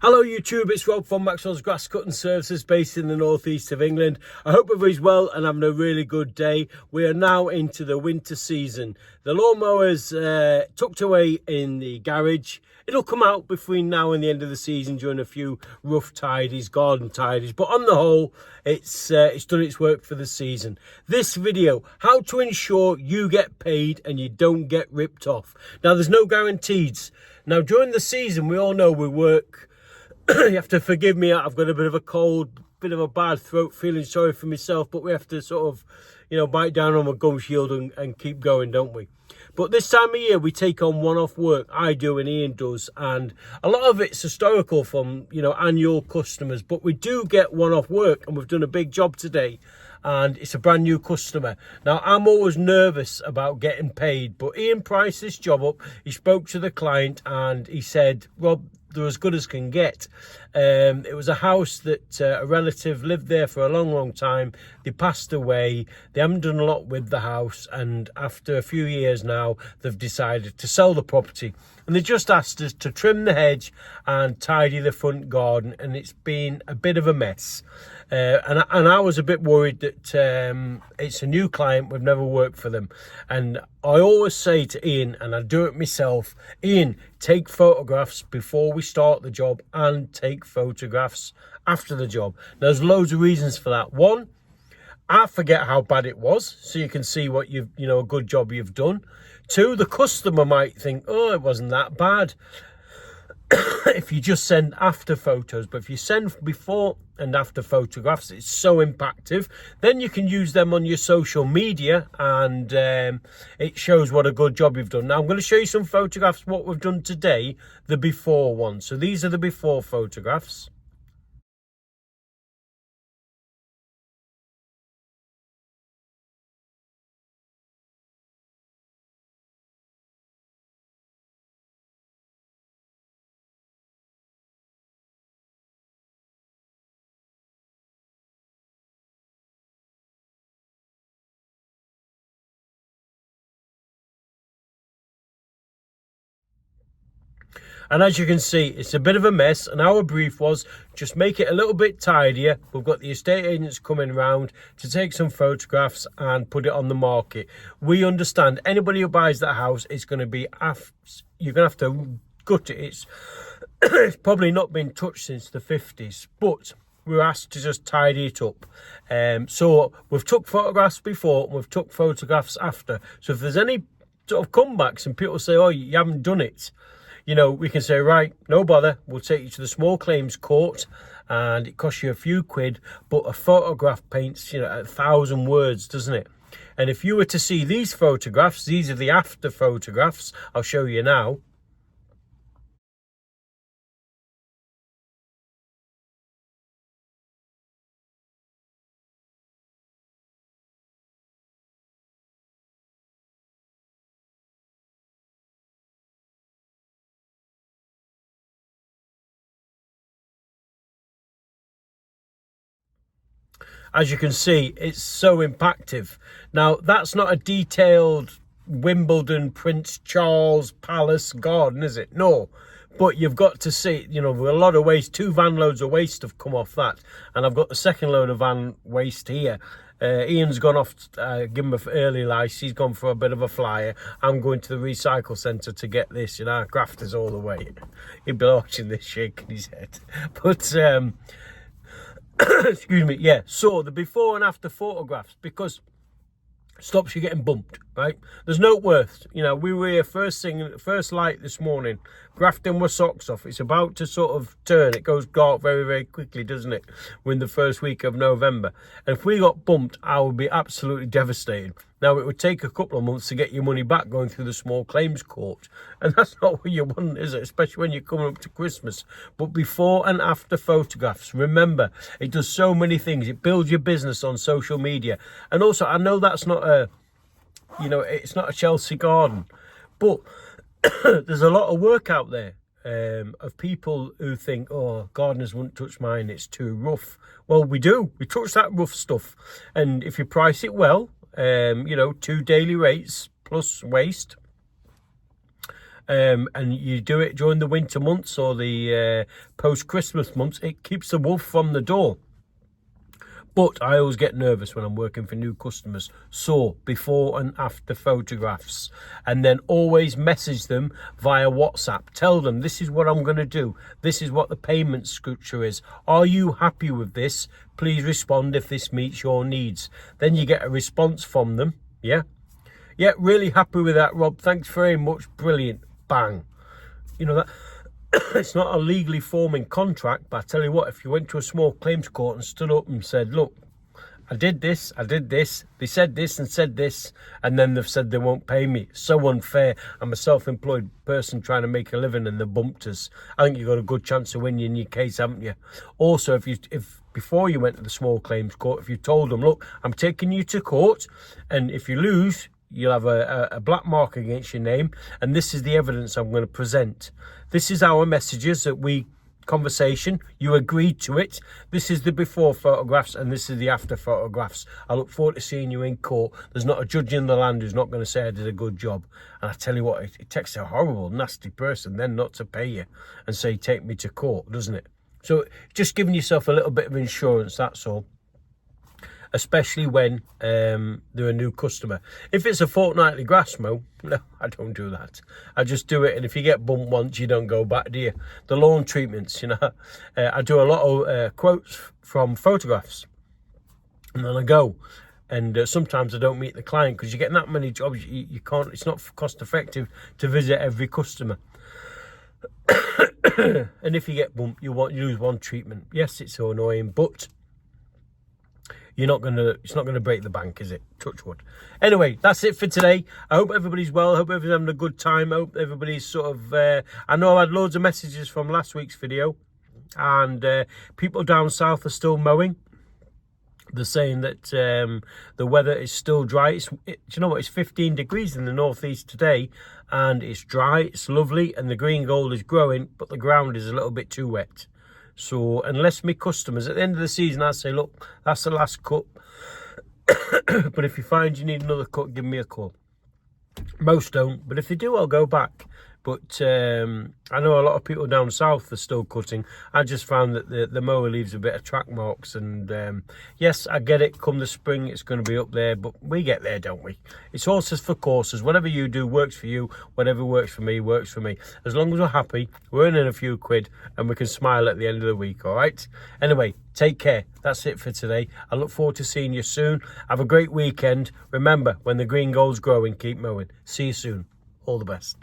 Hello YouTube, it's Rob from Maxwells Grass Cutting Services based in the northeast of England. I hope everybody's well and having a really good day. We are now into the winter season. The lawnmower's tucked away in the garage. It'll come out between now and the end of the season during a few rough tidies, garden tidies. But on the whole, it's done its work for the season. This video, how to ensure you get paid and you don't get ripped off. Now, there's no guarantees. Now, during the season, we all know we work. You have to forgive me, I've got a bit of a cold, bit of a bad throat, feeling sorry for myself, but we have to sort of, bite down on my gum shield and keep going, don't we? But this time of year, we take on one-off work. I do and Ian does, and a lot of it's historical from, annual customers, but we do get one-off work, and we've done a big job today, and it's a brand new customer. Now, I'm always nervous about getting paid, but Ian priced this job up. He spoke to the client, and he said, Rob, they're as good as can get. It was a house that a relative lived there for a long time. They passed away. They haven't done a lot with the house, and after a few years now, they've decided to sell the property. And they just asked us to trim the hedge and tidy the front garden, and it's been a bit of a mess. And I was a bit worried that it's a new client, we've never worked for them. And I always say to Ian, and I do it myself, Ian, take photographs before we start the job and take photographs after the job. There's loads of reasons for that. One, I forget how bad it was, so you can see what a good job you've done. Two, the customer might think, oh, it wasn't that bad. If you just send after photos, but if you send before and after photographs, it's so impactful. Then you can use them on your social media, and it shows what a good job you've done. Now I'm going to show you some photographs what we've done today, the before ones. So these are the before photographs. And as you can see, it's a bit of a mess, and our brief was just make it a little bit tidier. We've got the estate agents coming round to take some photographs and put it on the market. We understand anybody who buys that house, it's going to be, you're going to have to gut it. It's probably not been touched since the 50s, but we were asked to just tidy it up. So we've took photographs before and we've took photographs after. So if there's any sort of comebacks and people say, oh, you haven't done it, we can say, right, no bother, we'll take you to the small claims court, and it costs you a few quid, but a photograph paints, 1,000 words, doesn't it? And if you were to see these photographs, these are the after photographs, I'll show you now. As you can see, it's so impactful. Now, that's not a detailed Wimbledon Prince Charles Palace garden, is it? No. But you've got to see, with a lot of waste, 2 van loads of waste have come off that. And I've got the second load of van waste here. Ian's gone off, give him an early lice. He's gone for a bit of a flyer. I'm going to the recycle centre to get this, grafters all the way. He'd be watching this shaking his head. But, excuse me, yeah, so the before and after photographs, because it stops you getting bumped, right? There's no worth. We were here first light this morning, grafting my socks off. It's about to sort of turn. It goes dark very, very quickly, doesn't it? We're in the first week of November. And if we got bumped, I would be absolutely devastated. Now, it would take a couple of months to get your money back going through the small claims court. And that's not what you want, is it? Especially when you're coming up to Christmas. But before and after photographs, remember, it does so many things. It builds your business on social media. And also, I know that's not it's not a Chelsea garden, but there's a lot of work out there of people who think, oh, gardeners wouldn't touch mine, it's too rough. Well, we do. We touch that rough stuff. And if you price it well, 2 daily rates plus waste, and you do it during the winter months or the post-Christmas months, it keeps the wolf from the door. But I always get nervous when I'm working for new customers. So before and after photographs, and then always message them via WhatsApp. Tell them this is what I'm going to do. This is what the payment structure is. Are you happy with this? Please respond if this meets your needs. Then you get a response from them. Yeah, really happy with that, Rob. Thanks very much. Brilliant. Bang. You know that. It's not a legally forming contract, but I tell you what, if you went to a small claims court and stood up and said, look, I did this, they said this and said this, and then they've said they won't pay me. So unfair. I'm a self-employed person trying to make a living and they bumped us. I think you've got a good chance of winning your case, haven't you? Also, if before you went to the small claims court, if you told them, look, I'm taking you to court, and if you lose, you'll have a black mark against your name, and this is the evidence I'm going to present. This is our messages that we conversation. You agreed to it. This is the before photographs, and this is the after photographs. I look forward to seeing you in court. There's not a judge in the land who's not going to say I did a good job. And I tell you what, it takes a horrible, nasty person then not to pay you and say take me to court, doesn't it? So just giving yourself a little bit of insurance, that's all. Especially when they're a new customer. If it's a fortnightly grass mow, no, I don't do that. I just do it, and if you get bumped once, you don't go back, do you? The lawn treatments, you know, I do a lot of quotes from photographs, and then I go, and sometimes I don't meet the client because you're getting that many jobs, you can't. It's not cost effective to visit every customer. And if you get bumped, you lose one treatment. Yes, it's so annoying, but it's not gonna break the bank, is it? Touch wood. Anyway, that's it for today. I hope everybody's well. I hope everybody's having a good time. I hope everybody's sort of I know I had loads of messages from last week's video, and people down south are still mowing. They're saying that the weather is still dry. Do you know what? It's 15 degrees in the northeast today, and it's dry, it's lovely, and the green gold is growing, but the ground is a little bit too wet. So unless my customers, at the end of the season, I say, look, that's the last cut. But if you find you need another cut, give me a call. Most don't, but if they do, I'll go back. But I know a lot of people down south are still cutting. I just found that the mower leaves a bit of track marks. And yes, I get it. Come the spring, it's going to be up there. But we get there, don't we? It's horses for courses. Whatever you do works for you. Whatever works for me, works for me. As long as we're happy, we're earning a few quid, and we can smile at the end of the week, all right? Anyway, take care. That's it for today. I look forward to seeing you soon. Have a great weekend. Remember, when the green gold's growing, keep mowing. See you soon. All the best.